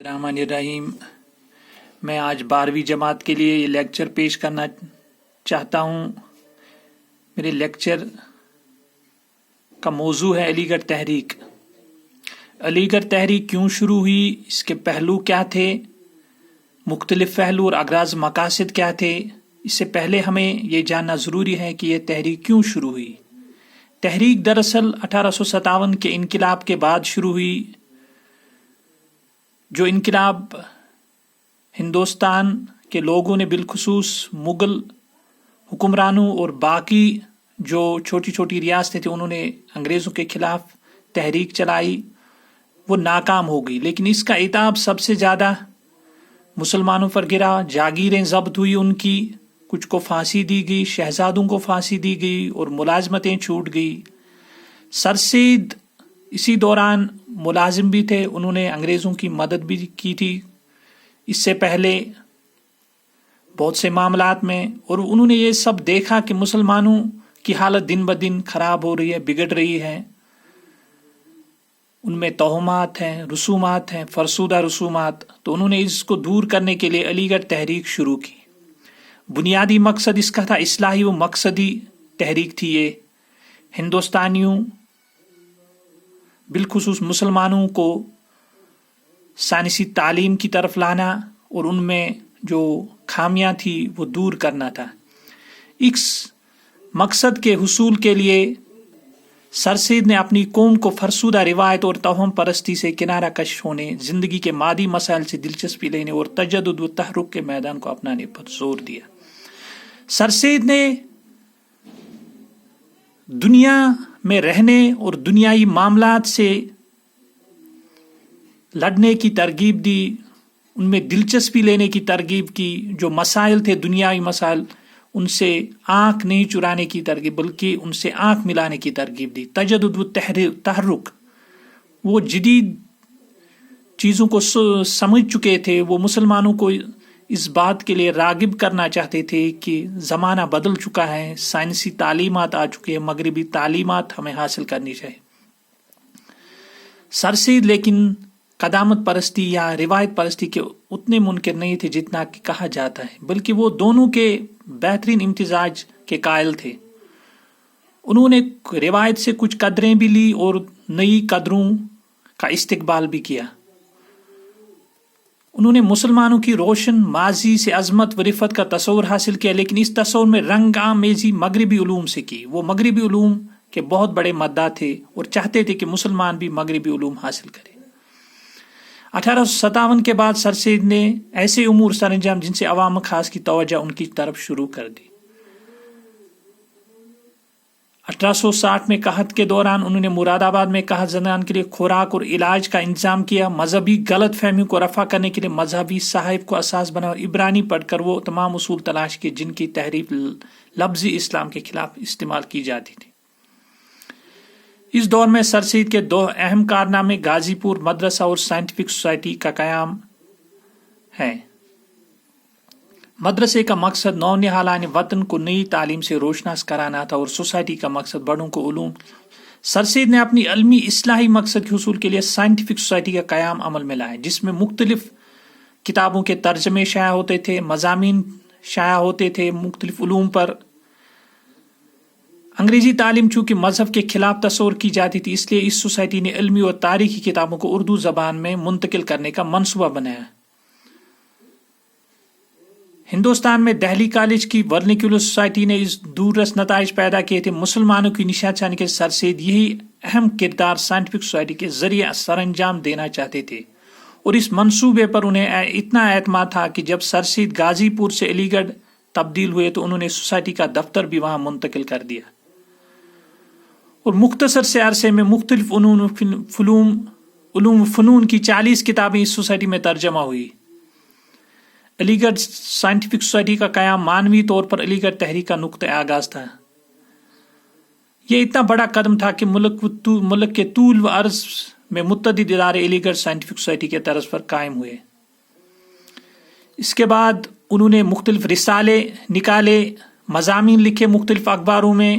الرحمن الرحیم۔ میں آج 12ویں جماعت کے لیے یہ لیکچر پیش کرنا چاہتا ہوں۔ میرے لیکچر کا موضوع ہے علی گڑھ تحریک۔ علی گڑھ تحریک کیوں شروع ہوئی، اس کے پہلو کیا تھے، مختلف پہلو اور اغراض مقاصد کیا تھے۔ اس سے پہلے ہمیں یہ جاننا ضروری ہے کہ یہ تحریک کیوں شروع ہوئی۔ تحریک دراصل 1857 کے انقلاب کے بعد شروع ہوئی، جو انقلاب ہندوستان کے لوگوں نے بالخصوص مغل حکمرانوں اور باقی جو چھوٹی چھوٹی ریاستیں تھیں انہوں نے انگریزوں کے خلاف تحریک چلائی، وہ ناکام ہو گئی۔ لیکن اس کا عتاب سب سے زیادہ مسلمانوں پر گرا، جاگیریں ضبط ہوئی ان کی، کچھ کو پھانسی دی گئی، شہزادوں کو پھانسی دی گئی اور ملازمتیں چھوٹ گئی۔ سر سید اسی دوران ملازم بھی تھے، انہوں نے انگریزوں کی مدد بھی کی تھی اس سے پہلے بہت سے معاملات میں، اور انہوں نے یہ سب دیکھا کہ مسلمانوں کی حالت دن بدن خراب ہو رہی ہے، بگڑ رہی ہے، ان میں توہمات ہیں، رسومات ہیں، فرسودہ رسومات۔ تو انہوں نے اس کو دور کرنے کے لیے علی گڑھ تحریک شروع کی۔ بنیادی مقصد اس کا تھا اصلاحی و مقصدی تحریک تھی یہ، ہندوستانیوں بالخصوص مسلمانوں کو سائنسی تعلیم کی طرف لانا اور ان میں جو خامیاں تھی وہ دور کرنا تھا۔ اس مقصد کے حصول کے لیے سر سید نے اپنی قوم کو فرسودہ روایت اور توہم پرستی سے کنارہ کش ہونے، زندگی کے مادی مسائل سے دلچسپی لینے اور تجدد و تحرک کے میدان کو اپنانے پر زور دیا۔ سر سید نے دنیا میں رہنے اور دنیائی معاملات سے لڑنے کی ترغیب دی، ان میں دلچسپی لینے کی ترغیب کی، جو مسائل تھے دنیائی مسائل ان سے آنکھ نہیں چرانے کی ترغیب بلکہ ان سے آنکھ ملانے کی ترغیب دی۔ تجدد و تحرک، وہ جدید چیزوں کو سمجھ چکے تھے، وہ مسلمانوں کو اس بات کے لیے راغب کرنا چاہتے تھے کہ زمانہ بدل چکا ہے، سائنسی تعلیمات آ چکی ہیں، مغربی تعلیمات ہمیں حاصل کرنی چاہیے۔ سر سید لیکن قدامت پرستی یا روایت پرستی کے اتنے منکر نہیں تھے جتنا کہ کہا جاتا ہے، بلکہ وہ دونوں کے بہترین امتزاج کے قائل تھے۔ انہوں نے روایت سے کچھ قدریں بھی لی اور نئی قدروں کا استقبال بھی کیا۔ انہوں نے مسلمانوں کی روشن ماضی سے عظمت و رفت کا تصور حاصل کیا، لیکن اس تصور میں رنگ آمیزی مغربی علوم سے کی۔ وہ مغربی علوم کے بہت بڑے مداح تھے اور چاہتے تھے کہ مسلمان بھی مغربی علوم حاصل کریں۔ 1857 کے بعد سر سید نے ایسے امور سر انجام جن سے عوام خاص کی توجہ ان کی طرف شروع کر دی۔ 1860 میں قحط کے دوران انہوں نے مراد آباد میں قحط زدگان کے لیے خوراک اور علاج کا انتظام کیا۔ مذہبی غلط فہمیوں کو رفع کرنے کے لیے مذہبی صحائف کو اساس بنا اور عبرانی پڑھ کر وہ تمام اصول تلاش کیے جن کی تحریف لفظی اسلام کے خلاف استعمال کی جاتی تھی۔ اس دور میں سر سید کے دو اہم کارنامے غازی پور مدرسہ اور سائنٹیفک سوسائٹی کا قیام ہے۔ مدرسے کا مقصد نونہالان وطن کو نئی تعلیم سے روشناس کرانا تھا اور سوسائٹی کا مقصد بڑوں کو علوم۔ سر سید نے اپنی علمی اصلاحی مقصد کے حصول کے لیے سائنٹیفک سوسائٹی کا قیام عمل میں لایا، جس میں مختلف کتابوں کے ترجمے شائع ہوتے تھے، مضامین شائع ہوتے تھے مختلف علوم پر۔ انگریزی تعلیم چونکہ مذہب کے خلاف تصور کی جاتی تھی، اس لیے اس سوسائٹی نے علمی اور تاریخی کتابوں کو اردو زبان میں منتقل کرنے کا منصوبہ بنایا۔ ہندوستان میں دہلی کالج کی ورنیکولر سوسائٹی نے اس دوررس نتائج پیدا کیے تھے۔ مسلمانوں کی نشاندہی کے سر سید یہی اہم کردار سائنٹیفک سوسائٹی کے ذریعے سر انجام دینا چاہتے تھے، اور اس منصوبے پر انہیں اتنا اعتماد تھا کہ جب سر سید غازی پور سے علی گڑھ تبدیل ہوئے تو انہوں نے سوسائٹی کا دفتر بھی وہاں منتقل کر دیا، اور مختصر سے عرصے میں مختلف علوم و فنون کی 40 کتابیں اس سوسائٹی میں ترجمہ ہوئی۔ علی گڑھ سائنٹیفک سوسائٹی کا قیام معنوی طور پر علی گڑھ تحریک کا نقطہ آغاز تھا۔ یہ اتنا بڑا قدم تھا کہ ملک کے طول و عرض میں متعدد ادارے علی گڑھ سائنٹیفک سوسائٹی کے طرز پر قائم ہوئے۔ اس کے بعد انہوں نے مختلف رسالے نکالے، مضامین لکھے مختلف اخباروں میں۔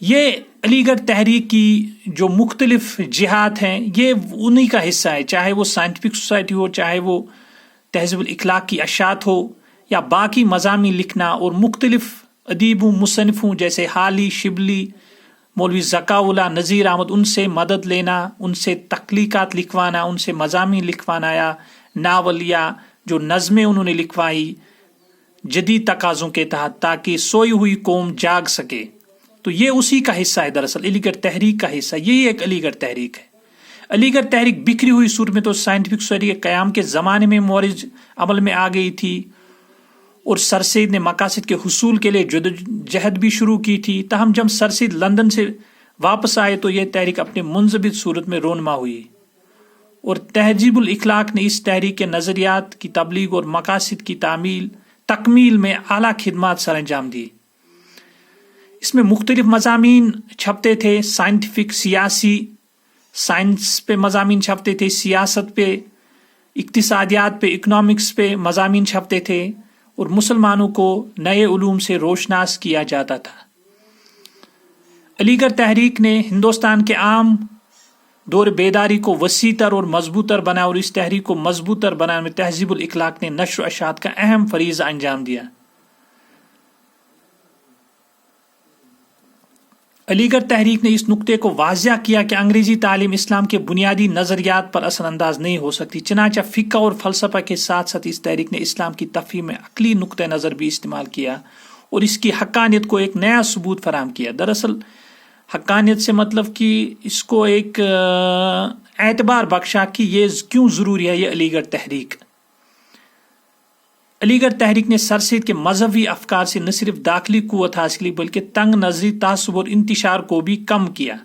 یہ علی گڑھ تحریک کی جو مختلف جہات ہیں یہ انہی کا حصہ ہے، چاہے وہ سائنٹیفک سوسائٹی ہو، چاہے وہ تہذیب الاخلاق کی اشاعت ہو، یا باقی مضامین لکھنا، اور مختلف ادیبوں مصنفوں جیسے حالی، شبلی، مولوی ذکا اللہ، نذیر احمد، ان سے مدد لینا، ان سے تخلیقات لکھوانا، ان سے مضامین لکھوانا، یا ناول یا جو نظمیں انہوں نے لکھوائی جدید تقاضوں کے تحت، تاکہ سوئی ہوئی قوم جاگ سکے. تو یہ اسی کا حصہ ہے، دراصل علی گڑھ تحریک کا حصہ یہی ایک علی گڑھ تحریک ہے. علی گڑھ تحریک بکھری ہوئی صورت میں تو سائنٹیفک سوسائٹی کے قیام کے زمانے میں مورج عمل میں آ گئی تھی، اور سر سید نے مقاصد کے حصول کے لیے جدوجہد بھی شروع کی تھی. تاہم جب سر سید لندن سے واپس آئے تو یہ تحریک اپنے منضبط صورت میں رونما ہوئی، اور تہذیب الاخلاق نے اس تحریک کے نظریات کی تبلیغ اور مقاصد کی تکمیل میں اعلیٰ خدمات سر انجام دی. اس میں مختلف مضامین چھپتے تھے، سائنٹیفک، سیاسی، سائنس پہ مضامین چھپتے تھے، سیاست پہ، اقتصادیات پہ، اکنامکس پہ مضامین چھپتے تھے، اور مسلمانوں کو نئے علوم سے روشناس کیا جاتا تھا. علی گڑھ تحریک نے ہندوستان کے عام دور بیداری کو وسیع تر اور مضبوط تر بنا، اور اس تحریک کو مضبوط تر بنانے میں تہذیب الاخلاق نے نشر و اشاعت کا اہم فریضہ انجام دیا. علی گڑھ تحریک نے اس نقطے کو واضح کیا کہ انگریزی تعلیم اسلام کے بنیادی نظریات پر اثر انداز نہیں ہو سکتی، چنانچہ فقہ اور فلسفہ کے ساتھ ساتھ اس تحریک نے اسلام کی تفہیم میں عقلی نقطہ نظر بھی استعمال کیا، اور اس کی حقانیت کو ایک نیا ثبوت فراہم کیا. دراصل حقانیت سے مطلب کہ اس کو ایک اعتبار بخشا کہ یہ کیوں ضروری ہے. یہ علی گڑھ تحریک، علی گڑھ تحریک نے سر سید کے مذہبی افکار سے نہ صرف داخلی قوت حاصل کی بلکہ تنگ نظری، تعصب اور انتشار کو بھی کم کیا.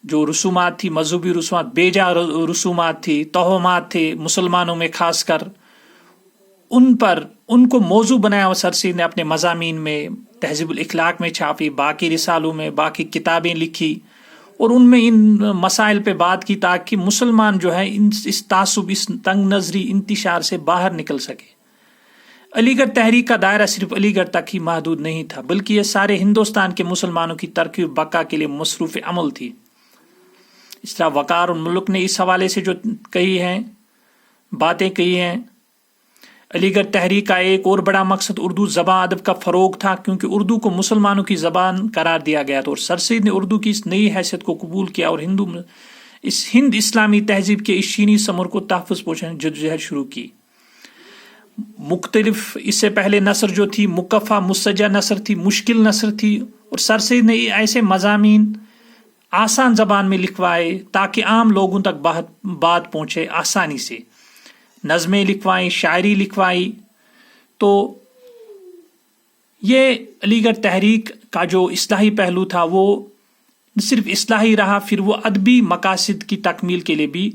جو رسومات تھی، مذہبی رسومات، بیجا رسومات تھی، توہمات تھے مسلمانوں میں خاص کر، ان کو موضوع بنایا. سر سید نے اپنے مضامین میں، تہذیب الاخلاق میں چھاپی، باقی رسالوں میں، باقی کتابیں لکھی، اور ان میں ان مسائل پہ بات کی تاکہ مسلمان جو ہے اس تعصب، اس تنگ نظری، انتشار سے باہر نکل سکے. علی گڑھ تحریک کا دائرہ صرف علی گڑھ تک ہی محدود نہیں تھا، بلکہ یہ سارے ہندوستان کے مسلمانوں کی ترقی و بقا کے لیے مصروف عمل تھی. اس طرح وقار الملک نے اس حوالے سے جو باتیں کہی ہیں، علی گڑھ تحریک کا ایک اور بڑا مقصد اردو زبان ادب کا فروغ تھا، کیونکہ اردو کو مسلمانوں کی زبان قرار دیا گیا تھا، اور سر سید نے اردو کی اس نئی حیثیت کو قبول کیا اور ہند اسلامی تہذیب کے اس شینی ثمر کو تحفظ پہنچانے جدوجہد شروع کی. مختلف اس سے پہلے نثر جو تھی مکفہ مسجع نثر تھی، مشکل نثر تھی، اور سر سید نے ایسے مضامین آسان زبان میں لکھوائے تاکہ عام لوگوں تک بات پہنچے آسانی سے. نظمیں لکھوائیں، شاعری لکھوائی. تو یہ علی گڑھ تحریک کا جو اصلاحی پہلو تھا وہ صرف اصلاحی رہا، پھر وہ ادبی مقاصد کی تکمیل کے لیے بھی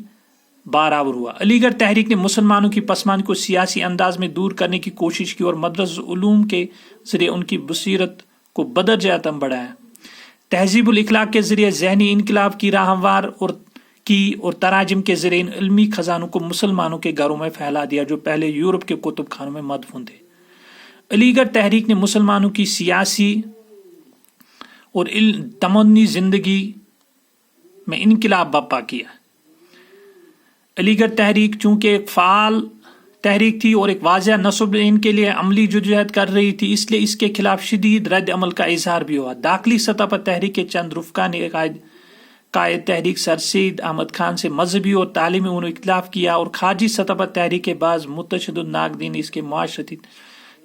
بارآور ہوا. علی گڑھ تحریک نے مسلمانوں کی پسماندگی کو سیاسی انداز میں دور کرنے کی کوشش کی، اور مدرسہ علوم کے ذریعے ان کی بصیرت کو بدرجہ اتم بڑھایا. تہذیب الاخلاق کے ذریعے ذہنی انقلاب کی راہ ہموار اور تراجم کے ذریعے ان علمی خزانوں کو مسلمانوں کے گھروں میں پھیلا دیا جو پہلے یورپ کے کتب خانوں میں مدفون تھے. علی گڑھ تحریک نے مسلمانوں کی سیاسی اور تمدنی زندگی میں انقلاب برپا کیا. علی گڑھ تحریک چونکہ ایک فعال تحریک تھی اور ایک واضح نصب ان کے لیے عملی جدوجہد کر رہی تھی، اس لیے اس کے خلاف شدید رد عمل کا اظہار بھی ہوا. داخلی سطح پر تحریک کے چند رفقا نے قائد تحریک سر سید احمد خان سے مذہبی اور تعلیمی امور اختلاف کیا، اور خارجی سطح پر تحریک کے بعض متشدد ناقدین نے اس کے معاشرتی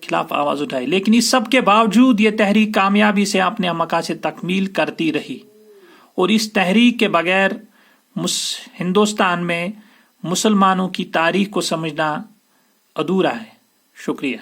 خلاف آواز اٹھائی. لیکن اس سب کے باوجود یہ تحریک کامیابی سے اپنے مقاصد تکمیل کرتی رہی، اور اس تحریک کے بغیر ہندوستان میں مسلمانوں کی تاریخ کو سمجھنا ادھورا ہے. شکریہ.